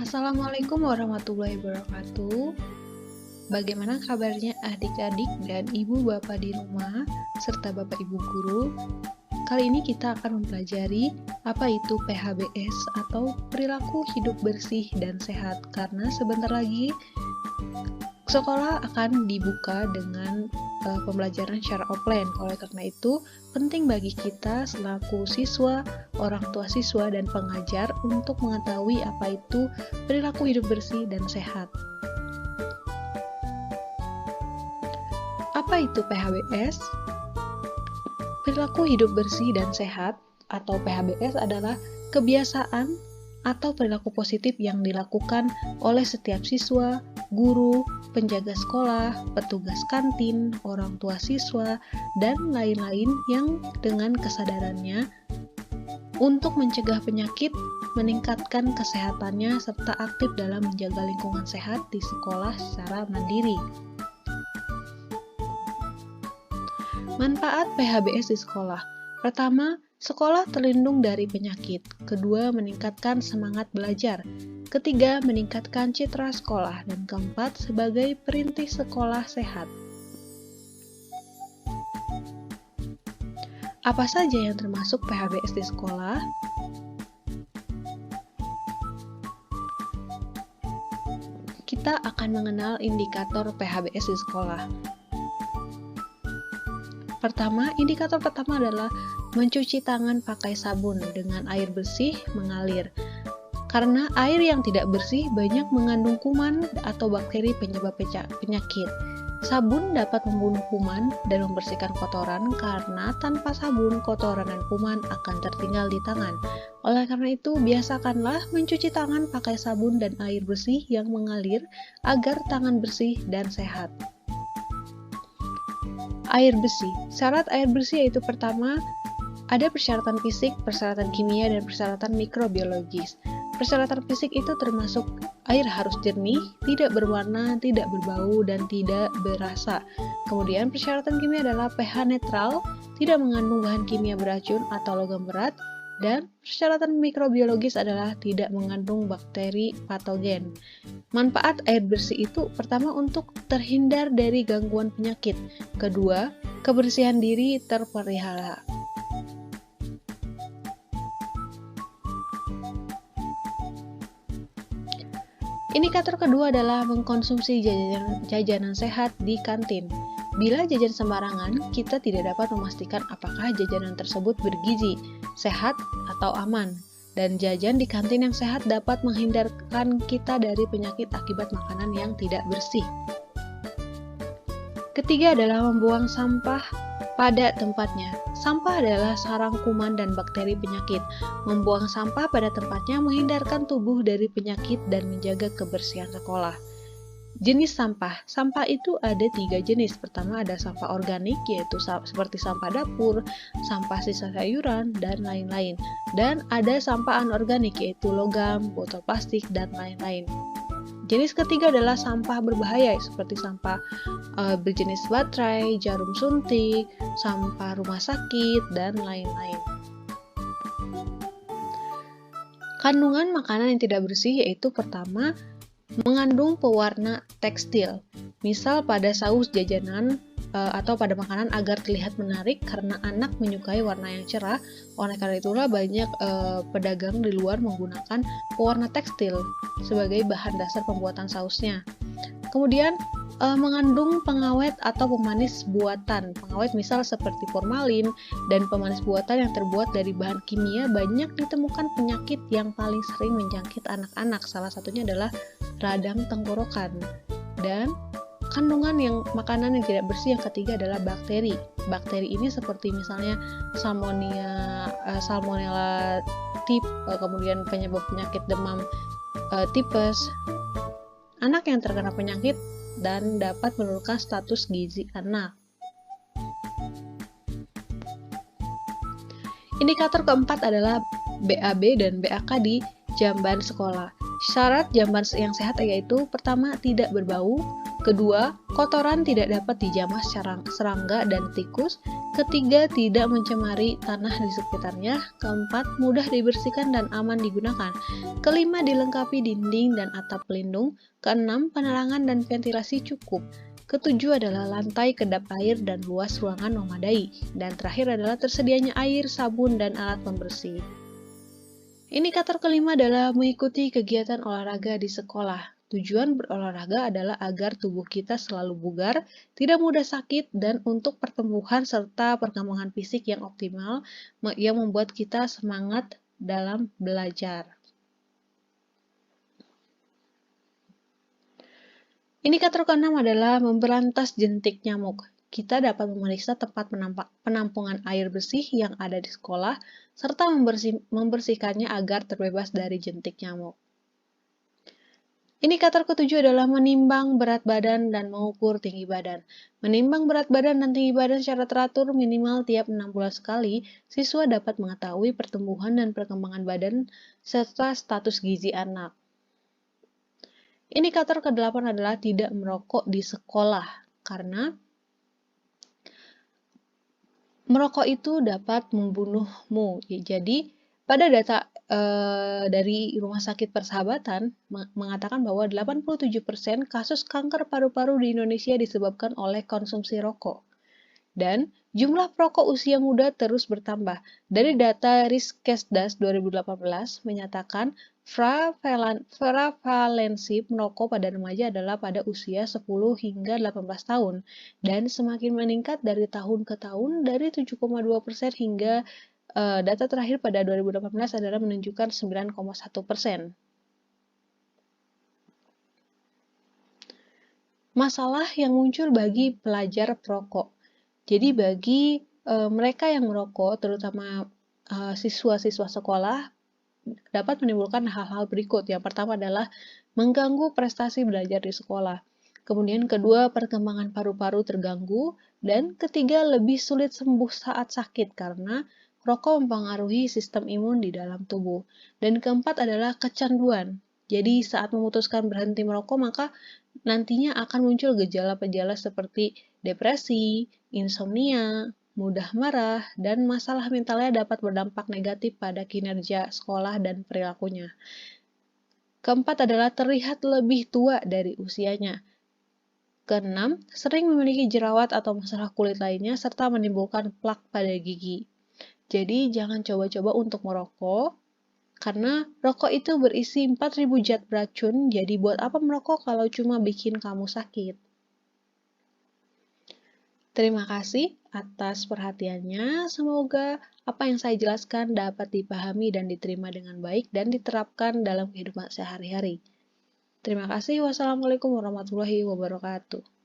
Assalamualaikum warahmatullahi wabarakatuh. Bagaimana kabarnya adik-adik dan ibu bapak di rumah, serta bapak ibu guru? Kali ini kita akan mempelajari apa itu PHBS atau perilaku hidup bersih dan sehat, karena sebentar lagi sekolah akan dibuka dengan pembelajaran secara offline. Oleh karena itu, penting bagi kita selaku siswa, orang tua siswa, dan pengajar untuk mengetahui apa itu perilaku hidup bersih dan sehat. Apa itu PHBS? Perilaku hidup bersih dan sehat atau PHBS adalah kebiasaan atau perilaku positif yang dilakukan oleh setiap siswa, guru, penjaga sekolah, petugas kantin, orang tua siswa, dan lain-lain yang dengan kesadarannya untuk mencegah penyakit, meningkatkan kesehatannya, serta aktif dalam menjaga lingkungan sehat di sekolah secara mandiri. Manfaat PHBS di sekolah. Pertama, sekolah terlindung dari penyakit. Kedua, meningkatkan semangat belajar. Ketiga, meningkatkan citra sekolah. Dan keempat, sebagai perintis sekolah sehat. Apa saja yang termasuk PHBS di sekolah? Kita akan mengenal indikator PHBS di sekolah. Pertama, indikator pertama adalah mencuci tangan pakai sabun dengan air bersih mengalir. Karena air yang tidak bersih banyak mengandung kuman atau bakteri penyebab penyakit. Sabun dapat membunuh kuman dan membersihkan kotoran, karena tanpa sabun, kotoran dan kuman akan tertinggal di tangan. Oleh karena itu, biasakanlah mencuci tangan pakai sabun dan air bersih yang mengalir agar tangan bersih dan sehat. Air bersih. Syarat air bersih yaitu pertama, ada persyaratan fisik, persyaratan kimia, dan persyaratan mikrobiologis. Persyaratan fisik itu termasuk air harus jernih, tidak berwarna, tidak berbau, dan tidak berasa. Kemudian persyaratan kimia adalah pH netral, tidak mengandung bahan kimia beracun atau logam berat, dan persyaratan mikrobiologis adalah tidak mengandung bakteri patogen. Manfaat air bersih itu pertama untuk terhindar dari gangguan penyakit. Kedua, kebersihan diri terpelihara. Indikator kedua adalah mengkonsumsi jajanan sehat di kantin. Bila jajan sembarangan, kita tidak dapat memastikan apakah jajanan tersebut bergizi, sehat, atau aman. Dan jajan di kantin yang sehat dapat menghindarkan kita dari penyakit akibat makanan yang tidak bersih. Ketiga adalah membuang sampah pada tempatnya. Sampah adalah sarang kuman dan bakteri penyakit. Membuang sampah pada tempatnya menghindarkan tubuh dari penyakit dan menjaga kebersihan sekolah. Jenis sampah. Sampah itu ada 3 jenis. Pertama ada sampah organik, yaitu seperti sampah dapur, sampah sisa sayuran, dan lain-lain. Dan ada sampah anorganik, yaitu logam, botol plastik, dan lain-lain. Jenis ketiga adalah sampah berbahaya, seperti sampah berjenis baterai, jarum suntik, sampah rumah sakit, dan lain-lain. Kandungan makanan yang tidak bersih yaitu pertama, mengandung pewarna tekstil, misal pada saus jajanan atau pada makanan agar terlihat menarik karena anak menyukai warna yang cerah. Oleh karena itulah banyak pedagang di luar menggunakan pewarna tekstil sebagai bahan dasar pembuatan sausnya. Kemudian mengandung pengawet atau pemanis buatan. Pengawet misal seperti formalin dan pemanis buatan yang terbuat dari bahan kimia banyak ditemukan penyakit yang paling sering menjangkit anak-anak. Salah satunya adalah radang tenggorokan. Dan kandungan yang makanan yang tidak bersih yang ketiga adalah bakteri. Bakteri ini seperti misalnya Salmonella typhi, kemudian penyebab penyakit demam tipes. Anak yang terkena penyakit dan dapat menurunkan status gizi anak. Indikator keempat adalah BAB dan BAK di jamban sekolah. Syarat jamban yang sehat yaitu pertama, tidak berbau. Kedua, kotoran tidak dapat dijamah serangga dan tikus. Ketiga, tidak mencemari tanah di sekitarnya. Keempat, mudah dibersihkan dan aman digunakan. Kelima, dilengkapi dinding dan atap pelindung. Keenam, penerangan dan ventilasi cukup. Ketujuh adalah lantai kedap air dan luas ruangan memadai. Dan terakhir adalah tersedianya air, sabun, dan alat pembersih. Indikator kelima adalah mengikuti kegiatan olahraga di sekolah. Tujuan berolahraga adalah agar tubuh kita selalu bugar, tidak mudah sakit, dan untuk pertumbuhan serta perkembangan fisik yang optimal yang membuat kita semangat dalam belajar. Indikator keenam adalah memberantas jentik nyamuk. Kita dapat memeriksa tempat penampungan air bersih yang ada di sekolah, serta membersihkannya agar terbebas dari jentik nyamuk. Indikator ketujuh adalah menimbang berat badan dan mengukur tinggi badan. Menimbang berat badan dan tinggi badan secara teratur minimal tiap 6 bulan sekali, siswa dapat mengetahui pertumbuhan dan perkembangan badan serta status gizi anak. Indikator ke-8 adalah tidak merokok di sekolah, karena merokok itu dapat membunuhmu. Jadi, pada data dari Rumah Sakit Persahabatan mengatakan bahwa 87% kasus kanker paru-paru di Indonesia disebabkan oleh konsumsi rokok. Dan jumlah perokok usia muda terus bertambah. Dari data Riskesdas 2018 menyatakan prevalensi merokok pada remaja adalah pada usia 10 hingga 18 tahun dan semakin meningkat dari tahun ke tahun dari 7,2% hingga data terakhir pada 2018 adalah menunjukkan 9,1%. Masalah yang muncul bagi pelajar perokok. Jadi bagi mereka yang merokok, terutama siswa-siswa sekolah, dapat menimbulkan hal-hal berikut. Yang pertama adalah mengganggu prestasi belajar di sekolah. Kemudian kedua, perkembangan paru-paru terganggu. Dan ketiga, lebih sulit sembuh saat sakit karena rokok mempengaruhi sistem imun di dalam tubuh. Dan keempat adalah kecanduan. Jadi saat memutuskan berhenti merokok, maka nantinya akan muncul gejala-gejala seperti depresi, insomnia, mudah marah, dan masalah mentalnya dapat berdampak negatif pada kinerja sekolah dan perilakunya. Keempat adalah terlihat lebih tua dari usianya. Keenam, sering memiliki jerawat atau masalah kulit lainnya serta menimbulkan plak pada gigi. Jadi jangan coba-coba untuk merokok, karena rokok itu berisi 4.000 zat beracun, jadi buat apa merokok kalau cuma bikin kamu sakit? Terima kasih atas perhatiannya. Semoga apa yang saya jelaskan dapat dipahami dan diterima dengan baik dan diterapkan dalam kehidupan sehari-hari. Terima kasih. Wassalamualaikum warahmatullahi wabarakatuh.